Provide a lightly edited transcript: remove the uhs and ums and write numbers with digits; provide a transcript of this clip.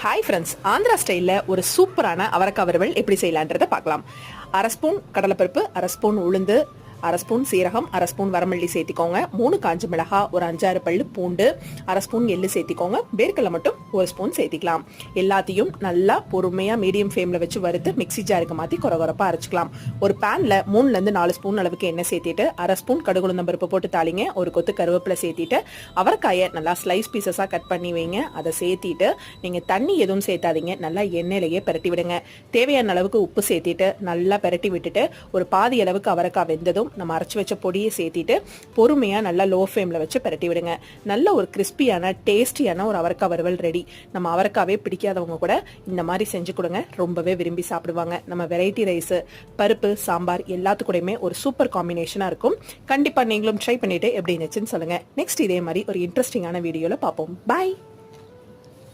Hi friends, Andhra ஸ்டைலில் ஒரு சூப்பரான அவரைக்காய் வறுவல் எப்படி செய்யலான்றதை பார்க்கலாம். அரை ஸ்பூன் கடலைப்பருப்பு, அரை ஸ்பூன் உளுந்து, அரை ஸ்பூன் சீரகம், அரை ஸ்பூன் வரமல்லி சேர்த்திக்கோங்க. 3 காஞ்ச மிளகாய், ஒரு 5-6 பல்லு பூண்டு, அரை ஸ்பூன் எள்ளு சேர்த்திக்கோங்க. வேர்க்கடலை மட்டும் 1 ஸ்பூன் சேர்த்திக்கலாம். எல்லாத்தையும் நல்லா பொறுமையாக மீடியம் ஃப்ளேமில் வச்சு வறுத்து மிக்ஸி ஜாருக்கு மாற்றி கொரகொரப்பாக அரைச்சிக்கலாம். ஒரு பேனில் 3-4 ஸ்பூன் அளவுக்கு எண்ணெய் சேர்த்திட்டு அரை ஸ்பூன் கடுகுளுந்தம் பருப்பு போட்டு தாளிங்க. ஒரு கொத்து கருவேப்பிலை சேர்த்திட்டு அவரைக்காயை நல்லா ஸ்லைஸ் பீசஸாக கட் பண்ணி வைங்க. அதை சேர்த்திட்டு நீங்கள் தண்ணி எதுவும் சேர்த்தாதீங்க, நல்லா எண்ணெயிலேயே பரட்டி விடுங்க. தேவையான அளவுக்கு உப்பு சேர்த்திட்டு நல்லா பரட்டி விட்டுட்டு ஒரு பாதி அளவுக்கு அவரைக்காய் வெந்ததும் நம்ம அரைச்சி வச்ச பொடியை சேர்த்திட்டு பொறுமையாக நல்லா லோ ஃப்ளேமில் வச்சு பரட்டி விடுங்க. நல்ல ஒரு கிறிஸ்பியான டேஸ்டியான ஒரு அவரைக்காய் வறுவல் ரெடி. நம்ம அவரைக்காவே பிடிக்காதவங்க கூட இந்த மாதிரி செஞ்சு கொடுங்க, ரொம்பவே விரும்பி சாப்பிடுவாங்க. நம்ம வெரைட்டி ரைஸு, பருப்பு, சாம்பார் எல்லாத்துக்கூடையுமே ஒரு சூப்பர் காம்பினேஷனாக இருக்கும். கண்டிப்பாக நீங்களும் ட்ரை பண்ணிவிட்டு எப்படி இருந்துச்சுன்னு சொல்லுங்கள். நெக்ஸ்ட் இதே மாதிரி ஒரு இன்ட்ரெஸ்டிங்கான வீடியோவில் பார்ப்போம். பாய்.